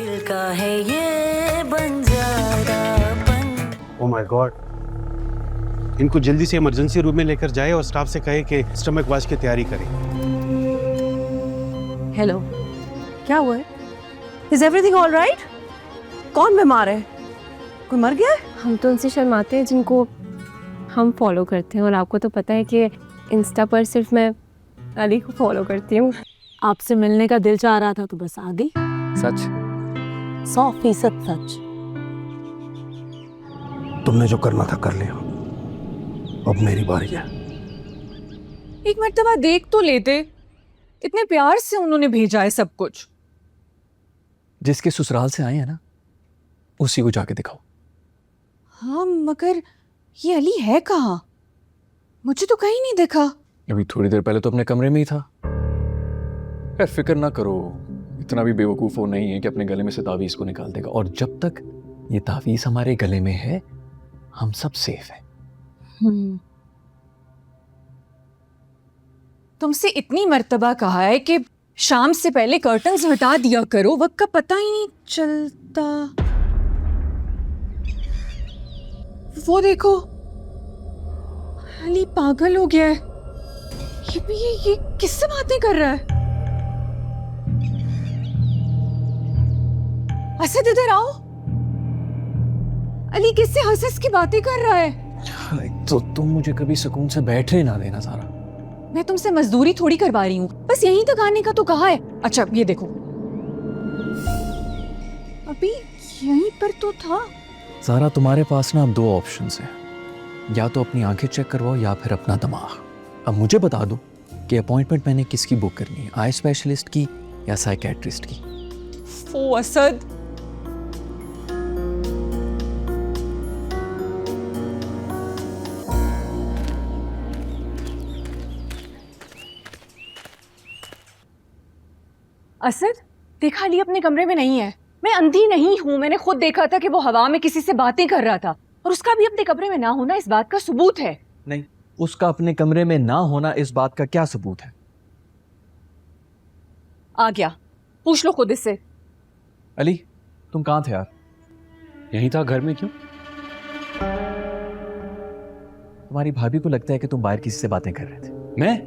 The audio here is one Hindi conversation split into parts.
दिल का है ये बंजारापन। ओह माय गॉड, इनको जल्दी से इमरजेंसी रूम में लेकर जाए और स्टाफ से कहे कि स्टमक वॉश की तैयारी करें। हेलो, क्या हुआ है? Is everything all right? कौन बीमार है? कोई मर गया है? हम तो उनसे शर्माते हैं जिनको हम फॉलो करते हैं, और आपको तो पता है कि इंस्टा पर सिर्फ मैं अली को फॉलो करती हूँ। आपसे मिलने का दिल चाह रहा था तो बस आ गई। सच? 100% सच। तुमने जो करना था कर लिया, अब मेरी बारी है। एक मर्तबा देख तो लेते, कितने प्यार से उन्होंने भेजा है सब कुछ। जिसके ससुराल से आए हैं ना, उसी को जाके दिखाओ। हाँ मगर ये अली है कहाँ? मुझे तो कहीं नहीं दिखा। अभी थोड़ी देर पहले तो अपने कमरे में ही था। यार फिक्र ना करो, इतना भी बेवकूफ वो नहीं है कि अपने गले में से तावीज को निकाल देगा। और जब तक ये तावीज हमारे गले में है, हम सब सेफ हैं। तुमसे इतनी मर्तबा कहा है कि शाम से पहले कर्टन्स हटा दिया करो, वक्त का पता ही नहीं चलता। वो देखो, अली पागल हो गया है। ये किससे बातें कर रहा है? असद इधर आओ। अली किससे हंस की बातें कर रहा है? तो तुम मुझे कभी सुकून से बैठने ना देना सारा। मैं तुमसे मजदूरी थोड़ी करवा रही हूँ, बस यहीं तक आने का तो कहा है। अच्छा ये देखो, अभी यहीं पर तो था। सारा तुम्हारे पास ना अब दो ऑप्शंस हैं, या तो अपनी आंखें चेक करवाओ या फिर अपना दिमाग। अब मुझे बता दो कि अपॉइंटमेंट मैंने किसकी बुक करनी है, आई स्पेशलिस्ट की या साइकेट्रिस्ट की? ओ असद, असद देखा, अली अपने कमरे में नहीं है। मैं अंधी नहीं हूँ, मैंने खुद देखा था कि वो हवा में किसी से बातें कर रहा था, और उसका भी अपने कमरे में ना होना इस बात का सबूत है। नहीं, उसका अपने कमरे में ना होना इस बात का क्या सबूत है? आ गया, पूछ लो खुद इससे। अली तुम कहाँ थे यार? यहीं था, घर में क्यों? तुम्हारी भाभी को लगता है कि तुम बाहर किसी से बातें कर रहे थे। मैं?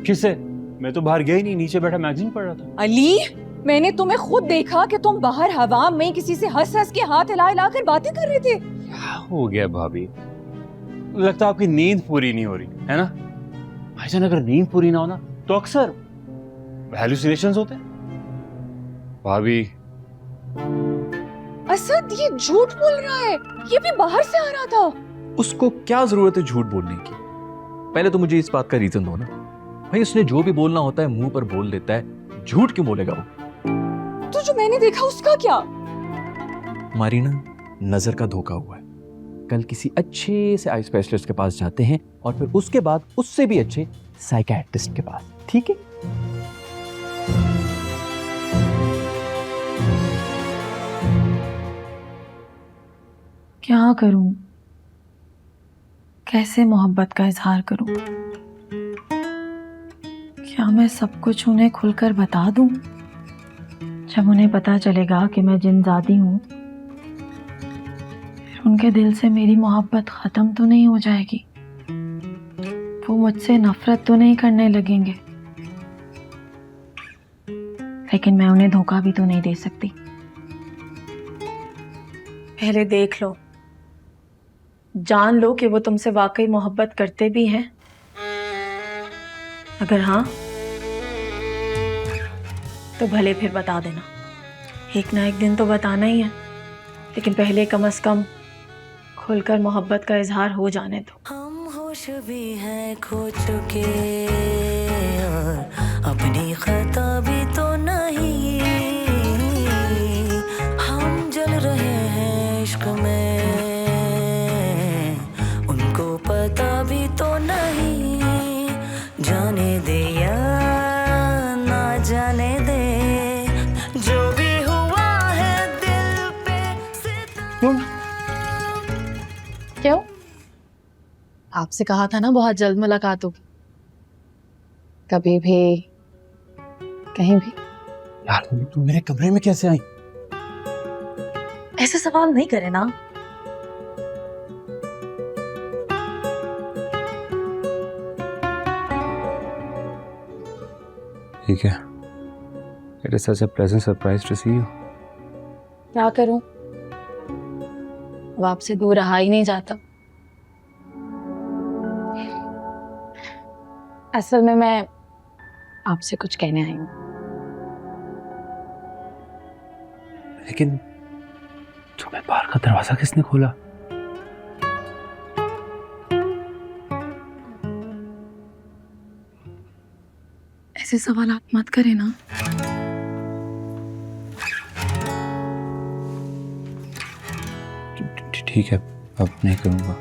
किससे? मैं तो बाहर गया ही नहीं, नीचे बैठा मैगजीन पढ़ रहा था। अली, मैंने तुम्हें खुद देखा कि तुम बाहर हवा में किसी से हंस हंस के हाथ हिला हिला कर बातें कर रहे थे। क्या हो गया भाभी? लगता है आपकी नींद पूरी नहीं हो रही है ना? भाईजान, अगर नींद पूरी ना हो ना तो अक्सर हैलुसिनेशंस होते हैं। भाभी, असद ये झूठ बोल रहा है, ये भी बाहर से आ रहा था। उसको क्या जरूरत है झूठ बोलने की? पहले तो मुझे इस बात का रीजन दो ना। भाई उसने जो भी बोलना होता है मुंह पर बोल देता है, झूठ क्यों बोलेगा वो? तो जो मैंने देखा उसका क्या? हमारी ना नजर का धोखा हुआ है। कल किसी अच्छे से आई स्पेशलिस्ट के पास जाते हैं और फिर उसके बाद उससे भी अच्छे साइकियाट्रिस्ट के पास, ठीक है? क्या करूं? कैसे मोहब्बत का इजहार करूं? क्या मैं सब कुछ उन्हें खुलकर बता दूं? जब उन्हें पता चलेगा कि मैं जिनजादी हूं, फिर उनके दिल से मेरी मोहब्बत खत्म तो नहीं हो जाएगी? वो मुझसे नफरत तो नहीं करने लगेंगे? लेकिन मैं उन्हें धोखा भी तो नहीं दे सकती। पहले देख लो, जान लो कि वो तुमसे वाकई मोहब्बत करते भी हैं। अगर हाँ तो भले फिर बता देना। एक ना एक दिन तो बताना ही है, लेकिन पहले कम से कम खुलकर मोहब्बत का इजहार हो जाने दो। हम होश भी हैं खो चुके और अपनी खता भी तो नहीं। हम जल रहे हैं इश्क में, उनको पता भी तो नहीं। जाने दे या ना जाने दे, जो भी हुआ है दिल पे सितम। क्यों? आपसे कहा था ना बहुत जल्द मुलाकात होगी। कभी भी कहीं भी यार तुम मेरे कमरे में कैसे आई? ऐसे सवाल नहीं करे ना। ठीक है, it is such a pleasant surprise to see you. क्या करूं, अब आपसे दूर रहा ही नहीं जाता। असल में मैं आपसे कुछ कहने आई हूँ। लेकिन तुम्हें बाहर का दरवाजा किसने खोला? ऐसे सवाल आप मत करें ना। ठीक है, अब नहीं करूंगा।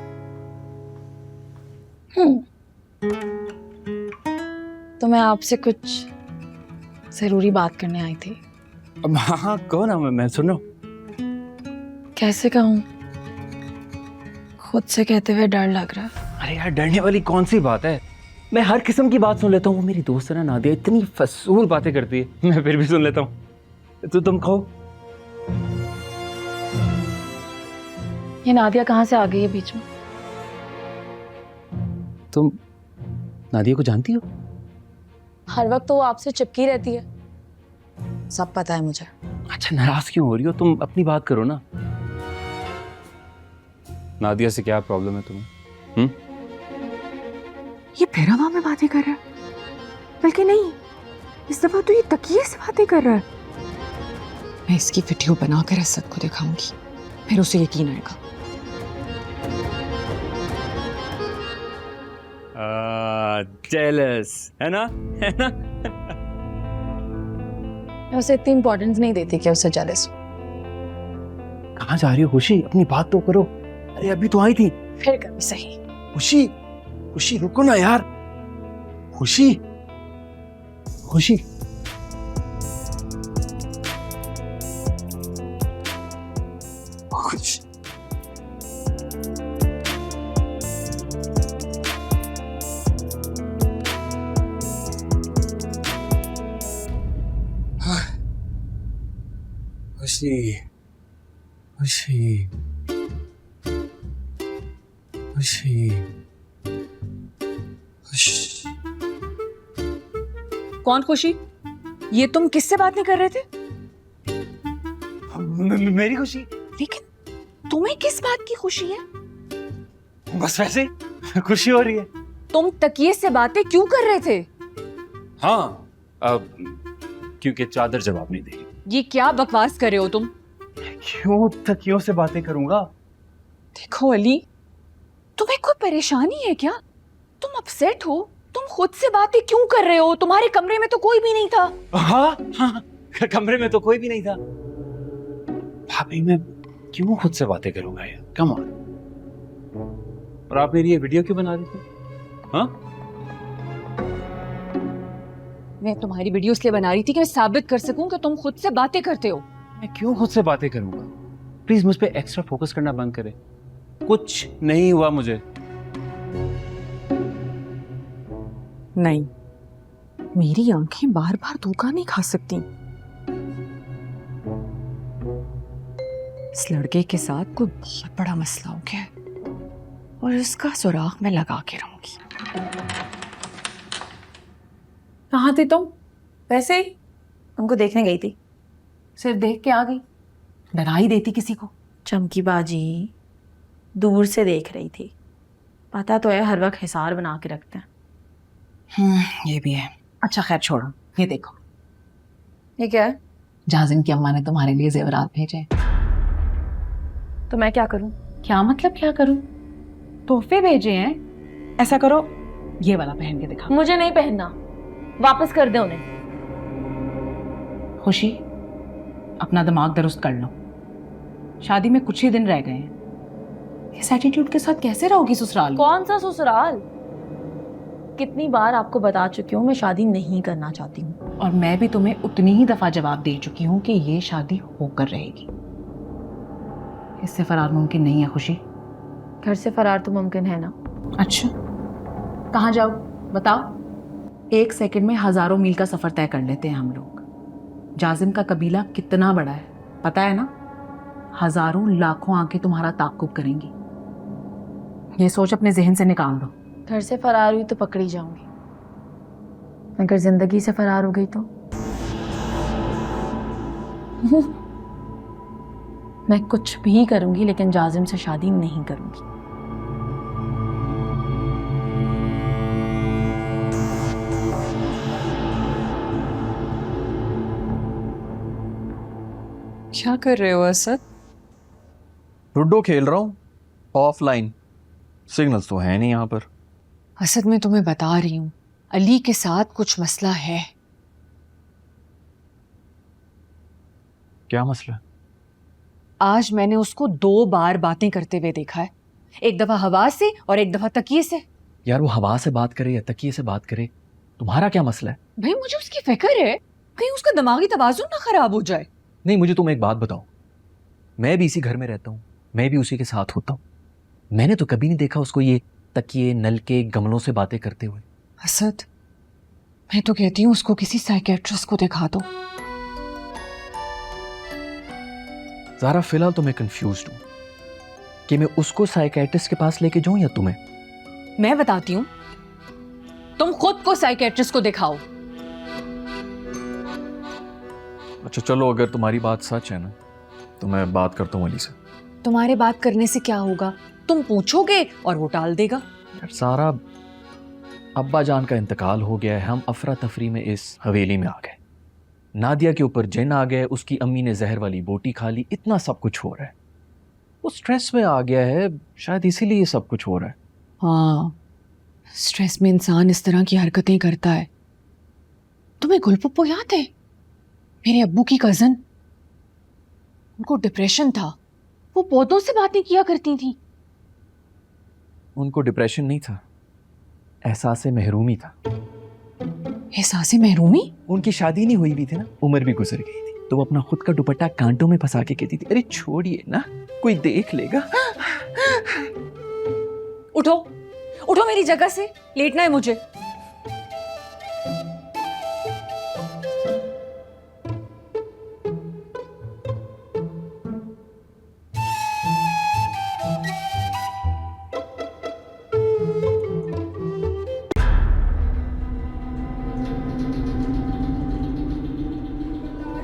तो मैं आपसे कुछ जरूरी बात करने आई थी। अब हाँ कहो ना, मैं सुन रहा हूँ। कैसे कहूँ, खुद से कहते हुए डर लग रहा है। अरे यार, डरने वाली कौन सी बात है? मैं हर किस्म की बात सुन लेता हूँ। वो मेरी दोस्त है ना नादिया, इतनी फसूल बातें करती है, मैं फिर भी सुन लेता हूँ। तो तुम कहो। ये नादिया कहाँ से आ गई है बीच में? तुम नादिया को जानती हो? हर वक्त तो वो आपसे चिपकी रहती है, सब पता है मुझे। अच्छा, नाराज क्यों हो रही हो? तुम अपनी बात करो ना। नादिया से क्या प्रॉब्लम है तुम्हें? ये फिर हवा में बातें कर रहा है, बल्कि नहीं, इस दफा तो ये तकिए से बातें कर रहा है। मैं इसकी वीडियो बनाकर असद को दिखाऊंगी, फिर उसे यकीन आएगा। जेलस है ना? है ना? मैं उसे इतनी इंपॉर्टेंस नहीं देती कि उसे जेलस हो। कहाँ जा रही हो खुशी? अपनी बात तो करो। अरे अभी तो आई थी। फिर कभी सही। खुशी, खुशी रुको ना यार। खुशी, खुशी। खुशी। खुशी, खुशी, खुशी, खुशी। कौन खुशी? ये तुम किससे बात नहीं कर रहे थे? मेरी खुशी। लेकिन तुम्हें किस बात की खुशी है? बस वैसे ही खुशी हो रही है। तुम तकिए से बातें क्यों कर रहे थे? हाँ, अब क्योंकि चादर जवाब नहीं देगी। ये क्या बकवास कर रहे हो तुम? क्यों तकियों से बातें करूंगा? देखो अली, तुम्हें कोई परेशानी है क्या? तुम अपसेट हो? तुम खुद से बातें क्यों कर रहे हो? तुम्हारे कमरे में तो कोई भी नहीं था। हाँ, हाँ, कमरे में तो कोई भी नहीं था। भाभी, मैं क्यों खुद से बातें करूंगा यार? Come on. और आप मेरी ये वीडियो क्यों बना रही थी? हाँ? मैं तुम्हारी वीडियो इसलिए बना रही थी कि मैं साबित कर सकूं कि तुम खुद से बातें करते हो। मैं क्यों खुद से बातें करूंगा? प्लीज मुझ पे एक्स्ट्रा फोकस करना बंद करें। कुछ नहीं हुआ मुझे। नहीं, मेरी आंखें बार बार धोखा नहीं खा सकती। इस लड़के के साथ कोई बहुत बड़ा मसला हो गया है और इसका सुराग मैं लगा के रहूंगी। कहाँ थी तुम? वैसे ही उनको देखने गई थी, सिर्फ देख के आ गई। डरा ही देती किसी को। चमकी बाजी दूर से देख रही थी, पता तो है हर वक्त हिसार बना के रखते हैं। ये भी है। अच्छा खैर छोड़ो, ये देखो, ये क्या है? जाजिम की अम्मा ने तुम्हारे लिए जेवरात भेजे। तो मैं क्या करूं? क्या मतलब क्या करूं? तोहफे भेजे हैं। ऐसा करो, ये वाला पहन के दिखाओ। मुझे नहीं पहनना, वापस कर दे उन्हें। खुशी, अपना दिमाग दुरुस्त कर लो, शादी में कुछ ही दिन रह गए हैं। इस एटीट्यूड के साथ कैसे रहोगी ससुराल? कौन सा ससुराल? कितनी बार आपको बता चुकी हूँ मैं शादी नहीं करना चाहती हूँ। और मैं भी तुम्हें उतनी ही दफा जवाब दे चुकी हूँ कि ये शादी होकर रहेगी। इससे फरार मुमकिन नहीं है खुशी। घर से फरार तो मुमकिन है ना। अच्छा, कहाँ जाओ बताओ? 1 सेकंड में हजारों मील का सफर तय कर लेते हैं हम लोग। जाजिम का कबीला कितना बड़ा है पता है ना? हजारों लाखों आंखें तुम्हारा ताक्कुब करेंगी। ये सोच अपने जहन से निकाल दो। घर से फरार हुई तो पकड़ी जाऊंगी, अगर जिंदगी से फरार हो गई तो मैं कुछ भी करूंगी लेकिन जाजिम से शादी नहीं करूंगी। क्या कर रहे हो असद? लूडो खेल रहा हूँ ऑफलाइन। सिग्नल्स तो है नहीं यहाँ पर। असद मैं तुम्हें बता रही हूँ, अली के साथ कुछ मसला है। क्या मसला? आज मैंने उसको 2 बार बातें करते हुए देखा है, एक दफा हवा से और एक दफा तकिए से। यार वो हवा से बात करे या तकिए से बात करे, तुम्हारा क्या मसला है? भाई मुझे उसकी फिक्र है, कहीं उसका दिमागी तवाजुन ना खराब हो जाए। नहीं, मुझे तुम एक बात बताओ, मैं भी इसी घर में रहता हूँ, मैं भी उसी के साथ होता हूँ, मैंने तो कभी नहीं देखा उसको ये तकिए नलके गमलों से बातें करते हुए। असद मैं तो कहती हूँ उसको किसी साइकेट्रिस्ट को दिखा दो। ज़ारा फिलहाल तो मैं कंफ्यूज्ड हूँ कि मैं उसको साइकेट्रिस्ट के पास लेके जाऊँ या तुम्हें। मैं बताती हूँ, तुम खुद को साइकेट्रिस्ट को दिखाओ। अच्छा चलो, अगर तुम्हारी बात सच है ना तो मैं बात करता हूँ अली से। तुम्हारे बात करने से क्या होगा? तुम पूछोगे और वो टाल देगा। यार सारा अब्बा जान का इंतकाल हो गया है, हम अफरा तफरी में इस हवेली में आ गए, नादिया के ऊपर जिन आ गए, उसकी अम्मी ने जहर वाली बोटी खा ली, इतना सब कुछ हो रहा है, वो स्ट्रेस में आ गया है, शायद इसीलिए ये सब कुछ हो रहा है। हाँ, स्ट्रेस में इंसान इस तरह की हरकतें करता है। तुम्हें गुलपुप्पो याद है, मेरे अब्बू की कजन, उनको डिप्रेशन था, वो पौधों से बातें किया करती थी। उनको डिप्रेशन नहीं था, एहसास महरूमी था। एहसास महरूमी? उनकी शादी नहीं हुई भी थी ना, उम्र भी गुजर गई थी, तो वो अपना खुद का दुपट्टा कांटों में फंसा के कहती थी, अरे छोड़िए ना, कोई देख लेगा। उठो उठो मेरी जगह से, लेटना है मुझे।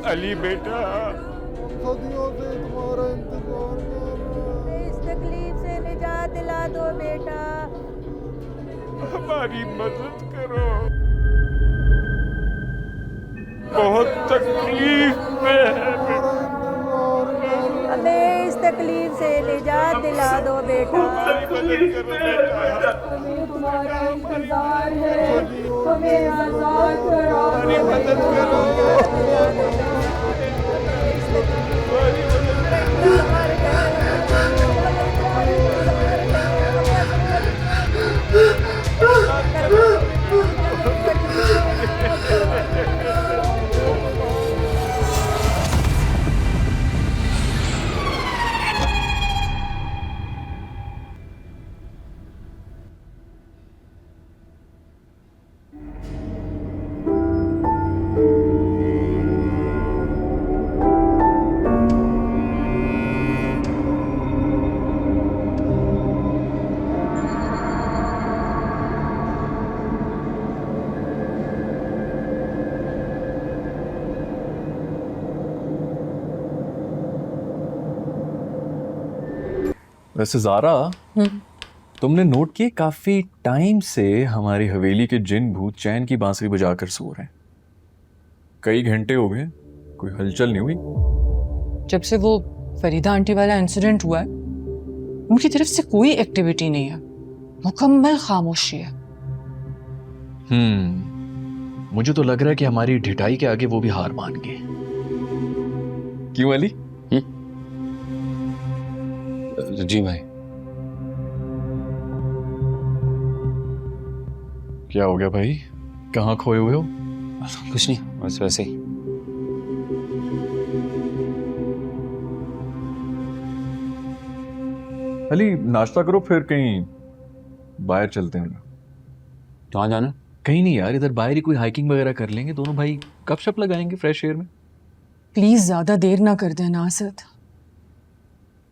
अली बेटा, सदियों से तुम्हारा इंतजार कर रहा है। इस तकलीफ से निजात दिला दो बेटा। हमारी मदद करो, बहुत तकलीफ में है बेटा। हमें इस तकलीफ से निजात दिला दो बेटा। हमारी मदद करो बेटा, हमें तुम्हारा इंतजार है, हमें आजाद करो। हमारी मदद करो। वैसे ज़ारा, तुमने नोट किया काफी टाइम से हमारी हवेली के जिन भूत चैन की बांसुरी बजाकर सो रहे हैं। कई घंटे हो गए, कोई हलचल नहीं हुई। जब से वो फरीदा आंटी वाला इंसिडेंट हुआ है, उनकी तरफ से कोई एक्टिविटी नहीं है, मुकम्मल खामोशी है। मुझे तो लग रहा है कि हमारी ढिठाई के आगे वो भी हार मान गए। क्यों अली? जी भाई। क्या हो गया भाई, कहाँ खोए हुए हो? कुछ नहीं, बस वैसे ही। अली नाश्ता करो, फिर कहीं बाहर चलते हैं। कहाँ जाना? कहीं नहीं यार, इधर बाहर ही कोई हाइकिंग वगैरह कर लेंगे, दोनों भाई गपशप लगाएंगे फ्रेश एयर में। प्लीज ज्यादा देर ना कर देना असद।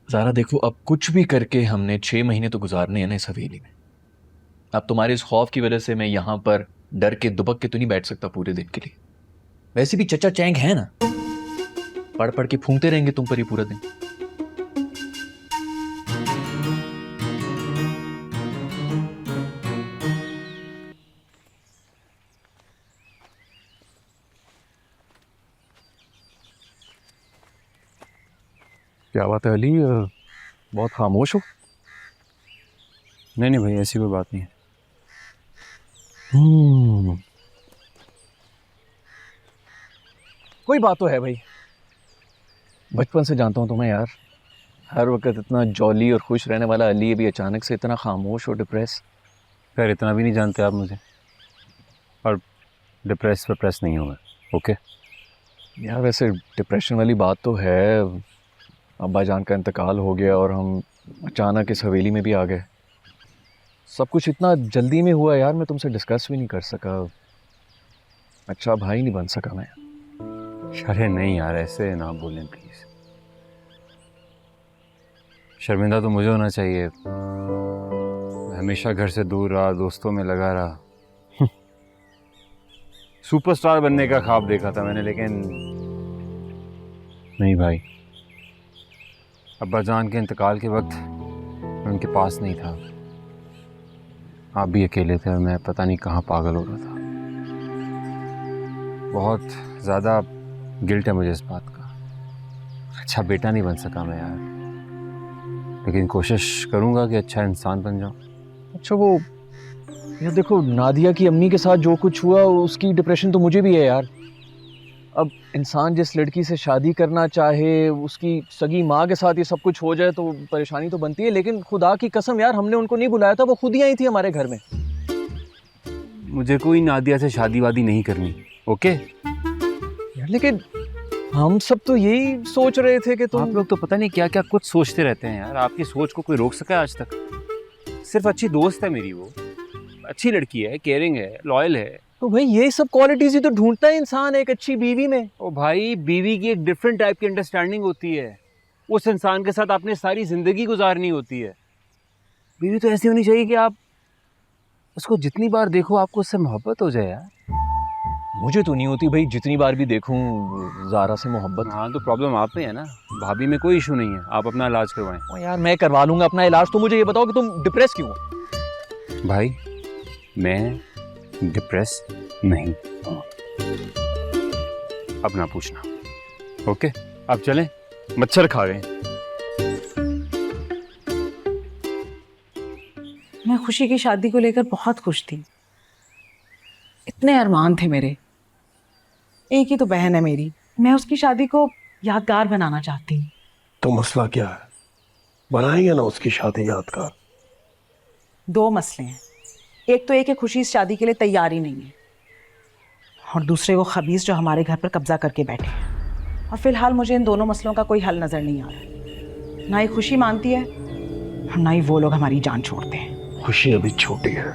ज़ारा देखो, अब कुछ भी करके हमने 6 महीने तो गुजारने हैं ना इस हवेली में। अब तुम्हारे इस खौफ की वजह से मैं यहाँ पर डर के दुबक के तो नहीं बैठ सकता पूरे दिन के लिए। वैसे भी चचा चैंग है ना, पढ़ पढ़ के फूंकते रहेंगे तुम पर ही पूरा दिन। क्या बात है अली, बहुत खामोश हो? नहीं नहीं भाई, ऐसी कोई बात नहीं है। कोई बात तो है भाई, बचपन से जानता हूँ तुम्हें यार। हर वक्त इतना जॉली और खुश रहने वाला अली भी अचानक से इतना खामोश और डिप्रेस। खैर इतना भी नहीं जानते आप मुझे, और डिप्रेस नहीं हूँ मैं। ओके यार वैसे डिप्रेशन वाली बात तो है, अब्बा जान का इंतकाल हो गया और हम अचानक इस हवेली में भी आ गए। सब कुछ इतना जल्दी में हुआ यार, मैं तुमसे डिस्कस भी नहीं कर सका। अच्छा भाई नहीं बन सका मैं। अरे नहीं यार, ऐसे ना बोलें प्लीज़। शर्मिंदा तो मुझे होना चाहिए, मैं हमेशा घर से दूर रहा, दोस्तों में लगा रहा। सुपरस्टार बनने का ख्वाब देखा था मैंने, लेकिन नहीं भाई। अब्बा जान के इंतकाल के वक्त मैं उनके पास नहीं था। आप भी अकेले थे और मैं पता नहीं कहाँ पागल हो रहा था। बहुत ज़्यादा गिल्ट है मुझे इस बात का। अच्छा बेटा नहीं बन सका मैं यार, लेकिन कोशिश करूँगा कि अच्छा इंसान बन जाऊँ। अच्छा वो यार देखो, नादिया की अम्मी के साथ जो कुछ हुआ उसकी डिप्रेशन तो मुझे भी है यार। अब इंसान जिस लड़की से शादी करना चाहे, उसकी सगी माँ के साथ ये सब कुछ हो जाए तो परेशानी तो बनती है। लेकिन खुदा की कसम यार, हमने उनको नहीं बुलाया था, वो खुद ही आई थी हमारे घर में। मुझे कोई नादिया से शादी वादी नहीं करनी, ओके? यार लेकिन हम सब तो यही सोच रहे थे कि आप लोग तो पता नहीं क्या क्या कुछ सोचते रहते हैं यार। आपकी सोच को कोई रोक सका है आज तक? सिर्फ अच्छी दोस्त है मेरी, वो अच्छी लड़की है, केयरिंग है, लॉयल है। तो भाई ये सब क्वालिटीज ही तो ढूंढता है इंसान एक अच्छी बीवी में। ओ भाई, बीवी की एक डिफरेंट टाइप की अंडरस्टैंडिंग होती है। उस इंसान के साथ आपने सारी जिंदगी गुजारनी होती है। बीवी तो ऐसी होनी चाहिए कि आप उसको जितनी बार देखो आपको उससे मोहब्बत हो जाए यार। मुझे तो नहीं होती भाई, जितनी बार भी देखूं ज़ारा से मोहब्बत। हाँ तो प्रॉब्लम आप में है ना, भाभी में कोई इशू नहीं है। आप अपना इलाज करवाएं। ओ यार मैं करवा लूंगा अपना इलाज, तो मुझे ये बताओ कि तुम डिप्रेस क्यों हो? भाई मैं डिप्रेस नहीं हूँ, अब ना पूछना, ओके? अब चलें, मच्छर खा गए। मैं खुशी की शादी को लेकर बहुत खुश थी। इतने अरमान थे मेरे। एक ही तो बहन है मेरी, मैं उसकी शादी को यादगार बनाना चाहती हूँ। तो मसला क्या है? बनाएंगे ना उसकी शादी यादगार। 2 मसले हैं। एक तो ये कि खुशी इस शादी के लिए तैयार ही नहीं है, और दूसरे वो खबीस जो हमारे घर पर कब्जा करके बैठे हैं। और फिलहाल मुझे इन दोनों मसलों का कोई हल नज़र नहीं आ रहा। ना ही खुशी मानती है और ना ही वो लोग हमारी जान छोड़ते हैं। खुशी अभी छोटी है,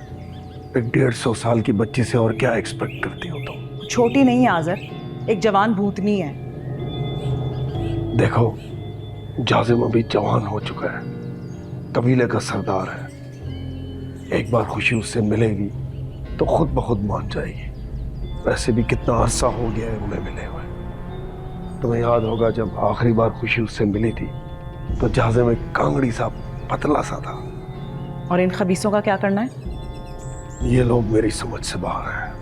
एक 150 साल की बच्ची से और क्या एक्सपेक्ट करती हो तुम? छोटी नहीं है आज़र, एक जवान भूतनी है। देखो, जाजिम अभी जवान हो चुका है, कबीले का सरदार है। एक बार खुशी उससे मिलेगी तो खुद ब खुद मान जाएगी। वैसे भी कितना अरसा हो गया है उन्हें मिले हुए। तुम्हें याद होगा जब आखिरी बार खुशी उससे मिली थी तो जाजिम एक कांगड़ी सा पतला सा था। और इन खबीसों का क्या करना है? ये लोग मेरी समझ से बाहर हैं,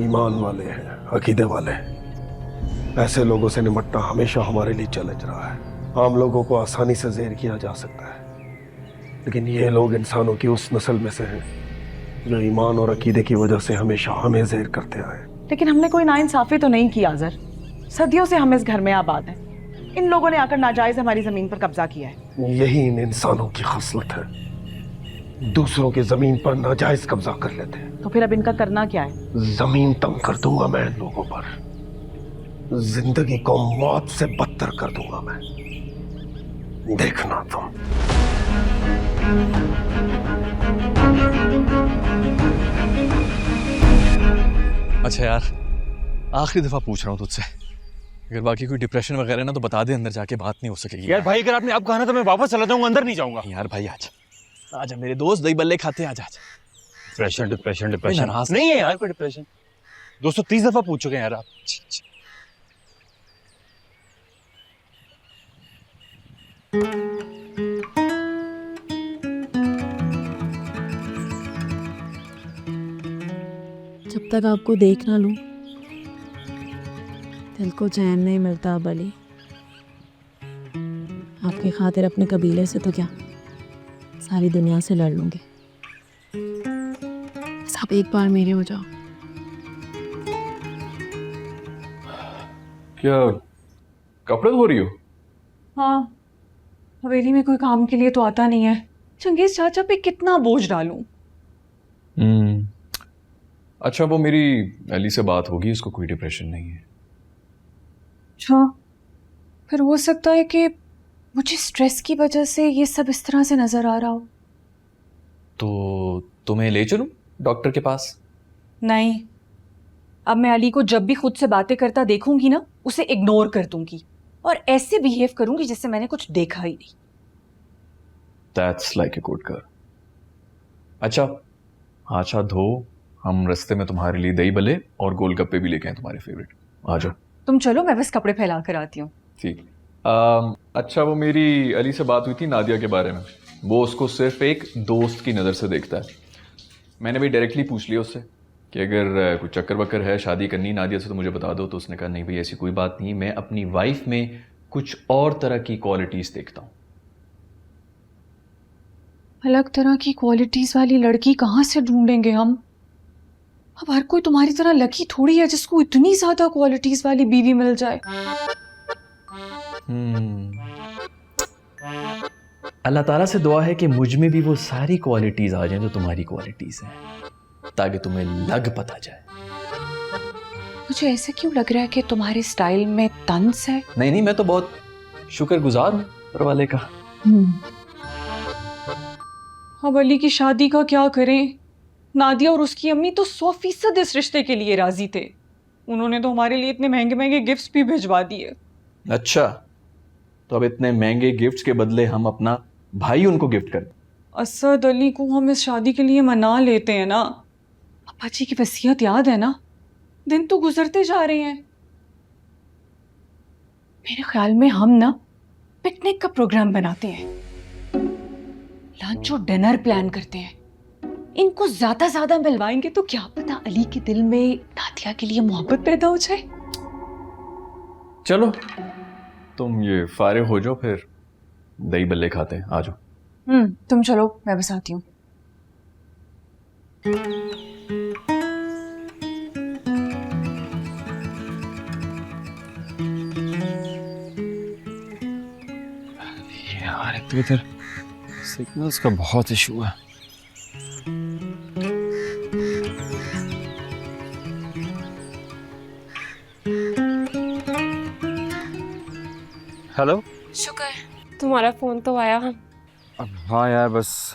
ईमान वाले हैं, अकीदे वाले हैं। ऐसे लोगों से निपटना हमेशा हमारे लिए चैलेंज रहा है। आम लोगों को आसानी से ज़ेर किया जा सकता है, लेकिन ये लोग इंसानों की उस नस्ल में से हैं जो ईमान और अकीदे की वजह से हमेशा हमें ज़ेर करते आए। लेकिन हमने कोई नाइंसाफी तो नहीं की आज़र। सदियों से हम इस घर में आबाद हैं। इन लोगों ने आकर नाजायज हमारी ज़मीन पर कब्जा किया है। यही इन इंसानों की खसलत है, दूसरों की ज़मीन पर नाजायज कब्जा कर लेते हैं। तो फिर अब इनका करना क्या है? ज़मीन तंग कर दूंगा मैं इन लोगों पर, जिंदगी को मौत से बदतर कर दूंगा मैं। देखना तुम। अच्छा यार, आखिरी दफा पूछ रहा हूँ तुझसे, अगर बाकी कोई डिप्रेशन वगैरह है ना तो बता दे, अंदर जाके बात नहीं हो सकेगी। यार भाई अगर आपने अब कहा ना तो मैं वापस चला जाऊंगा, अंदर नहीं जाऊंगा। यार भाई आजा आजा, मेरे दोस्त दही बल्ले खाते हैं, आजा आजा। डिप्रेशन डिप्रेशन डिप्रेशन नाराज नहीं है यार कोई डिप्रेशन। 230 दफा पूछ चुके हैं यार आप। जब तक आपको देख ना लूं दिल को चैन नहीं मिलता बली। आपकी खातिर अपने कबीले से तो क्या सारी दुनिया से लड़ लूंगी। बस आप एक बार मेरे हो जाओ। क्या कपड़े धो रही हो? हाँ, हवेली में कोई काम के लिए तो आता नहीं है। चंगेज चाचा पे कितना बोझ डालूं? अच्छा, वो मेरी अली से बात होगी, उसको कोई डिप्रेशन नहीं है। अच्छा, फिर हो सकता है कि मुझे स्ट्रेस की वजह से ये सब इस तरह से नजर आ रहा हो। तो तुम्हें ले चलूं डॉक्टर के पास? नहीं, अब मैं अली को जब भी खुद से बातें करता देखूंगी ना, उसे इग्नोर कर दूंगी और ऐसे बिहेव करूंगी जैसे मैंने कुछ देखा ही नहीं। That's like a good girl. अच्छा अच्छा, धो, हम रास्ते में तुम्हारे लिए दही बल्ले और गोलगप्पे भी लेके आए तुम्हारे फेवरेट। आ जाओ। तुम चलो, मैं बस कपड़े फैला कर आती हूँ। ठीक। अच्छा, वो मेरी अली से बात हुई थी नादिया के बारे में। वो उसको सिर्फ एक दोस्त की नज़र से देखता है। मैंने भी डायरेक्टली पूछ लिया उससे कि अगर कुछ चक्कर वक्कर है, शादी करनी नादिया से तो मुझे बता दो। तो उसने कहा नहीं भाई ऐसी कोई बात नहीं, मैं अपनी वाइफ में कुछ और तरह की क्वालिटीज़ देखता हूँ। अलग तरह की क्वालिटीज वाली लड़की कहाँ से ढूंढेंगे हम? अब हर कोई तुम्हारी तरह लकी थोड़ी है जिसको इतनी ज्यादा क्वालिटीज वाली बीवी मिल जाए। अल्लाह ताला से दुआ है कि मुझ में भी वो सारी क्वालिटीज़ आ जाएं जो तुम्हारी क्वालिटीज़ हैं, ताकि तुम्हें लग पता जाए। मुझे ऐसे क्यों लग रहा है कि तुम्हारे स्टाइल में तंज है? नहीं नहीं, मैं तो बहुत शुक्रगुजार हूँ ऊपर वाले का। अब अली की शादी का क्या करें? नादिया और उसकी अम्मी तो 100% इस रिश्ते के लिए राजी थे। उन्होंने तो हमारे लिए इतने महंगे महंगे गिफ्ट्स भी भिजवा दिए। अच्छा, तो अब इतने महंगे गिफ्ट्स के बदले हम अपना भाई उनको गिफ्ट करें? असद अली को हम इस शादी के लिए मना लेते हैं ना। अब्बा जी की वसीयत याद है ना? दिन तो गुजरते जा रहे हैं। मेरे ख्याल में हम ना पिकनिक का प्रोग्राम बनाते हैं, लंच और डिनर प्लान करते हैं। इनको ज्यादा मिलवाएंगे तो क्या पता अली के दिल में नादिया के लिए मोहब्बत पैदा हो जाए। चलो तुम ये फारिग हो जाओ, फिर दही बल्ले खाते हैं। आ जाओ। तुम चलो, मैं बस आती हूँ। यार एक तो इधर सिग्नल्स का बहुत इशू है। हेलो। शुक्र तुम्हारा फ़ोन तो आया। हाँ यार बस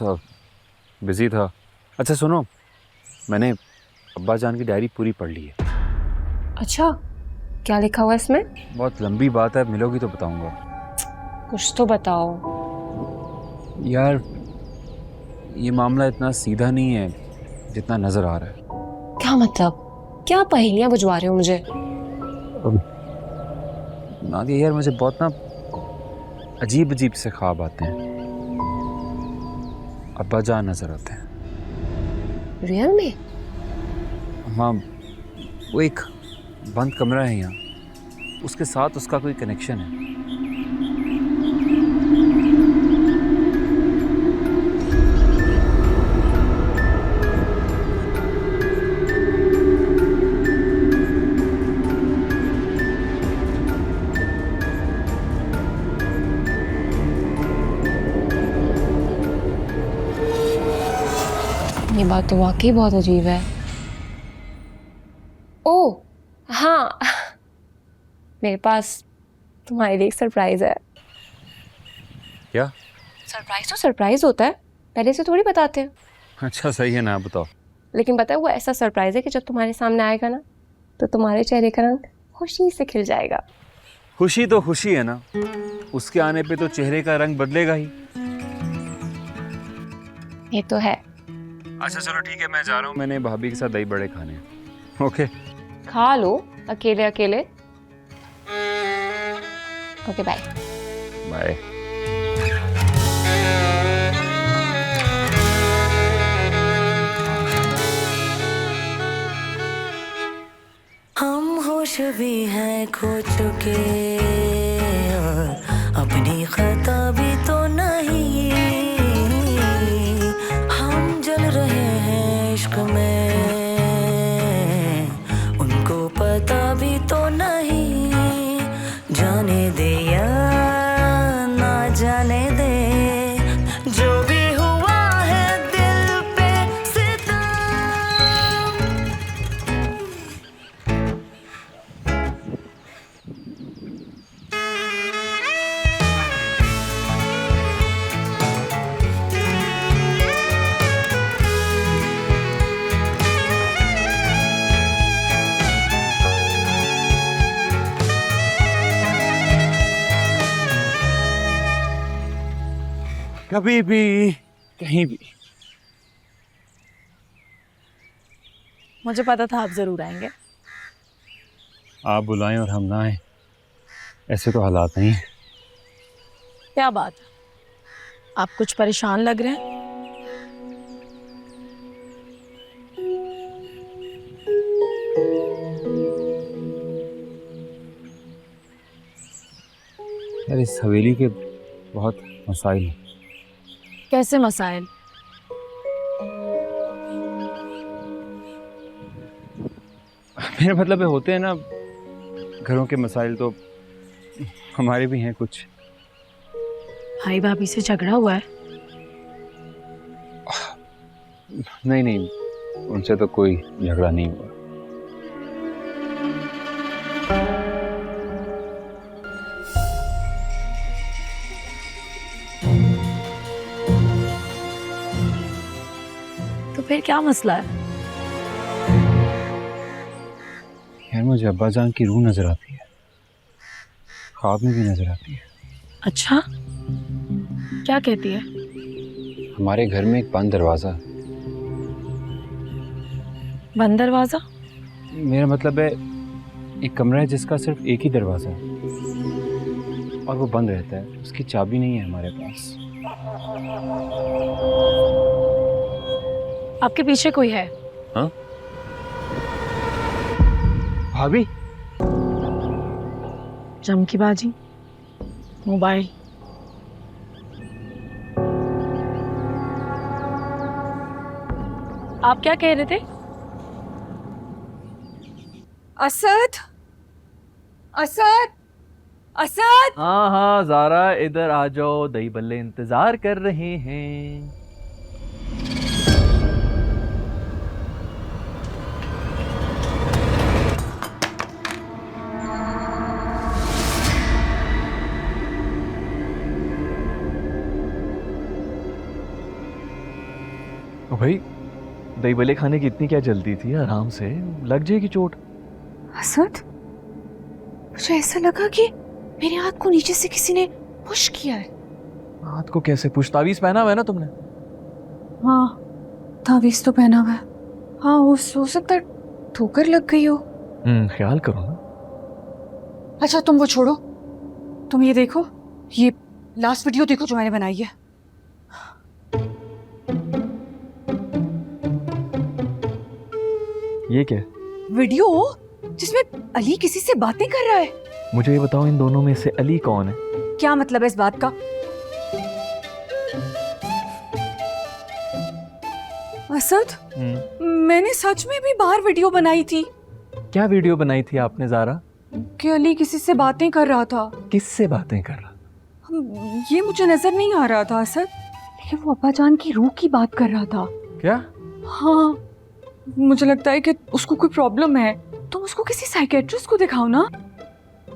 बिजी था। अच्छा सुनो, मैंने अब्बा जान की डायरी पूरी पढ़ ली है। अच्छा, क्या लिखा हुआ है इसमें? बहुत लंबी बात है, मिलोगी तो बताऊंगा। कुछ तो बताओ। यार ये मामला इतना सीधा नहीं है जितना नजर आ रहा है। क्या मतलब? क्या पहेलियां बुझवा रहे हो मुझे? नादिया यार मुझे बहुत ना अजीब अजीब से ख्वाब आते हैं। अब्बा जान नजर आते हैं। रियल में? हाँ, वो एक बंद कमरा है यहाँ, उसके साथ उसका कोई कनेक्शन है। ये बात तो वाकई बहुत अजीब है। ओह हाँ, मेरे पास तुम्हारे लिए एक सरप्राइज है। क्या? सरप्राइज तो सरप्राइज होता है, पहले से थोड़ी बताते हैं। अच्छा सही है ना, बताओ। लेकिन पता है वो ऐसा सरप्राइज है कि जब तुम्हारे सामने आएगा ना तो तुम्हारे चेहरे का रंग खुशी से खिल जाएगा। खुशी तो खुशी है ना, उसके आने पे तो चेहरे का रंग बदलेगा ही। ये तो है। अच्छा चलो ठीक है, मैं जा रहा हूँ, मैंने भाभी के साथ दही बड़े खाने हैं। ओके खा लो अकेले अकेले। Okay bye. बाय। हम होश भी हैं खो चुके और अपनी खता भी तो नहीं। हम जल रहे हैं इश्क में, उनको पता भी तो नहीं। जाने दे या ना जाने दे, जो भी हुआ है दिल पे सितम। कभी भी कहीं भी। मुझे पता था आप ज़रूर आएंगे। आप बुलाएं और हम ना आए, ऐसे तो हालात नहीं है। क्या बात है, आप कुछ परेशान लग रहे हैं। यार इस हवेली के बहुत मसाइल हैं। कैसे मसाइल? मेरा मतलब है होते हैं ना घरों के मसाइल, तो हमारे भी हैं कुछ। भाई भाभी से झगड़ा हुआ है? नहीं नहीं, उनसे तो कोई झगड़ा नहीं हुआ। तो फिर क्या मसला है? यार मुझे अब्बा जान की रूह नजर आती है, ख्वाब में भी नजर आती है। अच्छा, क्या कहती है? हमारे घर में एक बंद दरवाजा। बंद दरवाजा? मेरा मतलब है एक कमरा है जिसका सिर्फ एक ही दरवाजा है और वो बंद रहता है, उसकी चाबी नहीं है हमारे पास। आपके पीछे कोई है? हाँ भाभी। जम की बाजी, मोबाइल। आप क्या कह रहे थे? असद, असद, असद। हाँ हाँ ज़ारा इधर आ जाओ, दही बल्ले इंतजार कर रहे हैं। ओ भाई, दही बल्ले खाने की इतनी क्या जल्दी थी? आराम से, लग जाएगी चोट। असद, मुझे ऐसा लगा कि मेरे हाथ को नीचे से किसी ने पुश किया है। हाथ को कैसे पुश? तावीज़ पहना हुआ है ना तुमने? हाँ, तावीज़ तो पहना हुआ है। हाँ, हो सकता है ठोकर लग गई हो। ख्याल करो ना। अच्छा तुम वो छोड़ो, तुम ये देखो, ये लास्ट वीडियो देखो जो मैंने बनाई है। ये क्या? वीडियो जिसमें अली किसी से बातें कर रहा है। मुझे ये बताओ, इन दोनों में से अली कौन है? क्या मतलब है इस बात का? असद, मैंने सच में भी बाहर वीडियो बनाई थी। क्या वीडियो बनाई थी आपने ज़ारा? कि अली किसी से बातें कर रहा था। किससे बातें कर रहा? ये मुझे नजर नहीं आ रहा था असद, लेकिन वो अब्बा जान की रूह की बात कर रहा था। क्या? हाँ, मुझे लगता है कि उसको कोई प्रॉब्लम है। तुम उसको किसी साइकेट्रिस्ट को दिखाओ ना।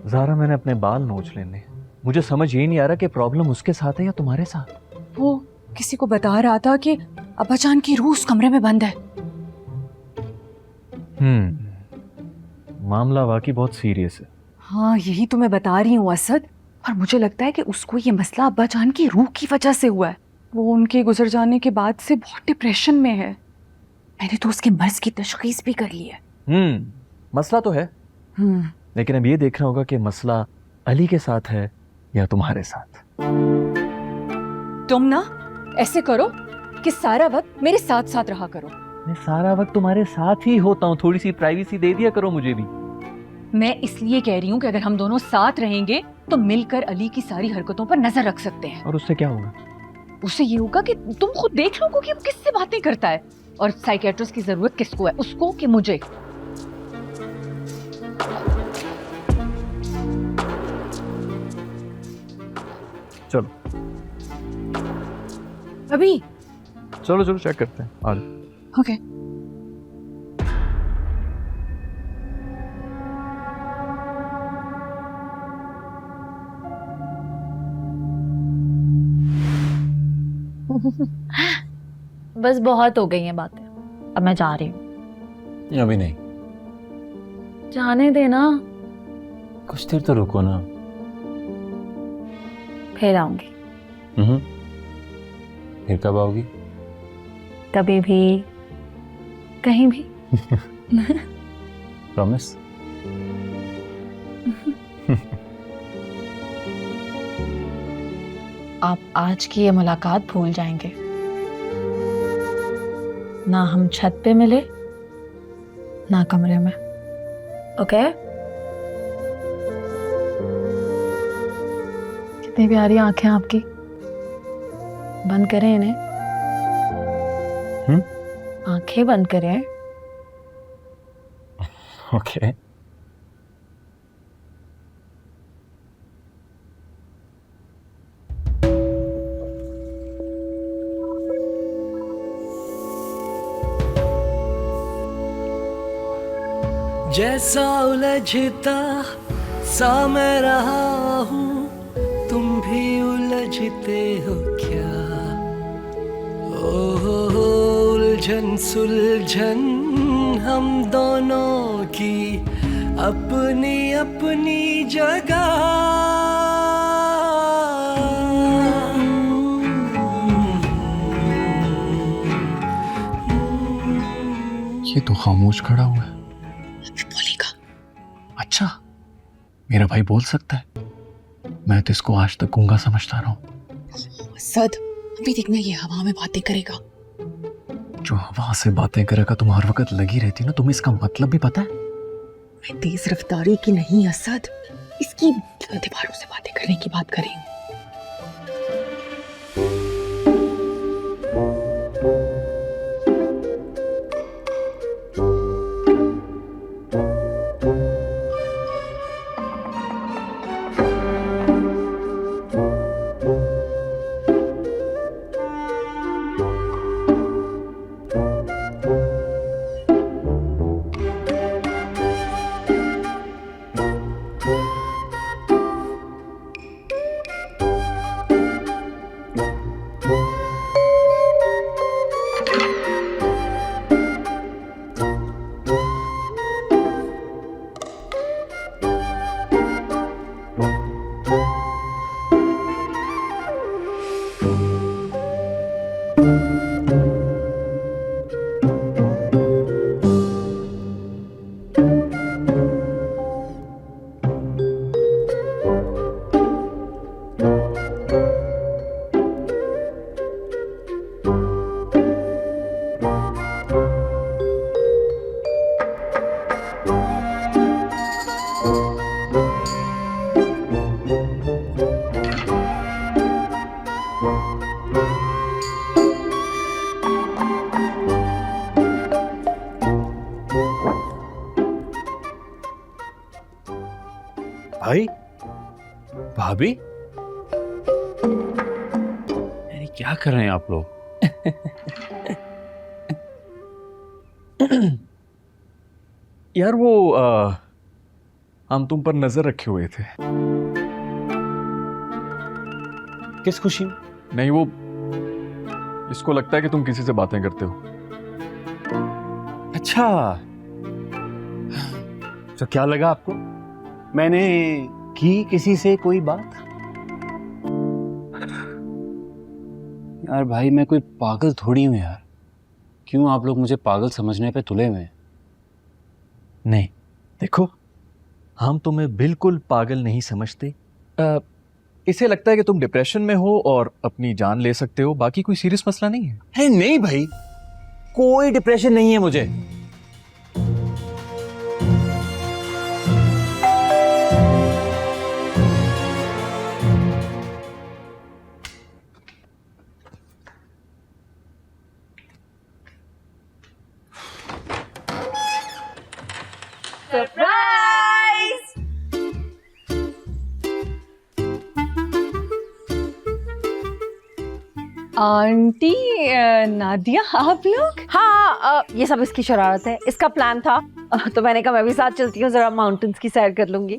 ज़ारा, मैंने अपने बाल नोच लेने, मुझे समझ ये नहीं आ रहा कि प्रॉब्लम उसके साथ है या तुम्हारे साथ। वो किसी को बता रहा था कि अब्बा जान की रूह उस कमरे में बंद है। मामला वाकई बहुत सीरियस है। हाँ यही तो मैं बता रही हूँ असद। और मुझे लगता है कि उसको ये मसला अब्बा जान की रूह की वजह से हुआ है। वो उनके गुजर जाने के बाद से बहुत डिप्रेशन में है। मैंने तो उसके मर्ज की तशखीस भी कर ली है। मसला तो है, लेकिन अब ये देखना होगा कि मसला अली के साथ है या तुम्हारे साथ। तुम ना ऐसे करो कि सारा वक्त मेरे साथ साथ रहा करो। मैं सारा वक्त तुम्हारे साथ ही होता हूँ, थोड़ी सी प्राइवेसी दे दिया करो मुझे भी। मैं इसलिए कह रही हूँ कि अगर हम दोनों साथ रहेंगे तो मिलकर अली की सारी हरकतों पर नजर रख सकते हैं। और उससे क्या होगा? उससे ये होगा कि तुम खुद देख लो कि वो किससे बातें करता है, और साइकियाट्रिस्ट की जरूरत किसको है, उसको कि मुझे। चलो अभी चलो चलो चेक करते हैं, आ जाओ। ओके। बस बहुत हो गई हैं बातें, अब मैं जा रही हूँ। अभी नहीं, जाने देना, कुछ देर तो रुको ना। फिर आऊंगी। फिर कब आओगी? कभी भी, कहीं भी। प्रॉमिस? आप आज की ये मुलाकात भूल जाएंगे ना, हम छत पे मिले ना कमरे में। ओके? कितनी प्यारी आंखें आपकी, बंद करें इन्हें। आंखें बंद करें। ओके। जैसा उलझता सा मैं रहा हूँ, तुम भी उलझते हो क्या? ओ उलझन सुलझन हम दोनों की अपनी अपनी जगह। ये तो खामोश खड़ा हुआ है। बोलेगा? अच्छा, मेरा भाई बोल सकता है। मैं तो इसको आज तक गूंगा समझता रहा हूँ। असद अभी देखना ये हवा में बातें करेगा। जो हवा से बातें करेगा तुम हर वक्त लगी रहती ना, तुम्हें इसका मतलब भी पता है? मैं तेज रफ्तारी की नहीं असद, इसकी दीवारों से बातें करने की बात कर रही हूँ। भाई, भाभी, यार क्या कर रहे हैं आप लोग? यार वो हम तुम पर नजर रखे हुए थे। किस खुशी में? नहीं, वो इसको लगता है कि तुम किसी से बातें करते हो। अच्छा, तो क्या लगा आपको? मैंने की किसी से कोई बात? यार भाई मैं कोई पागल थोड़ी हूं यार, क्यों आप लोग मुझे पागल समझने पे तुले हुए हैं? नहीं देखो, हम तुम्हें बिल्कुल पागल नहीं समझते। इसे लगता है कि तुम डिप्रेशन में हो और अपनी जान ले सकते हो, बाकी कोई सीरियस मसला नहीं है। नहीं भाई, कोई डिप्रेशन नहीं है मुझे। आंटी नादिया, आप लोग? हाँ, ये सब इसकी शरारत है, इसका प्लान था। तो मैंने कहा मैं भी साथ चलती हूँ, जरा माउंटेन्स की सैर कर लूंगी।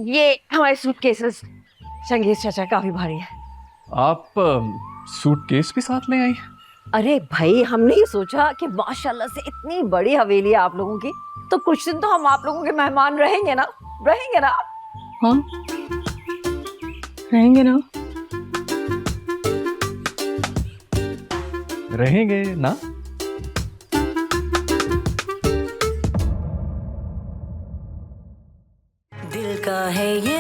ये हमारे सूटकेसेस, चंगेज चाचा काफी भारी है। आप सूटकेस भी साथ ले आई? अरे भाई, हमने ये सोचा कि माशाल्लाह से इतनी बड़ी हवेली है आप लोगों की, तो कुछ दिन तो हम आप लोगों के मेहमान रहेंगे ना। हाँ, रहेंगे ना। रहेंगे ना। दिल का है ये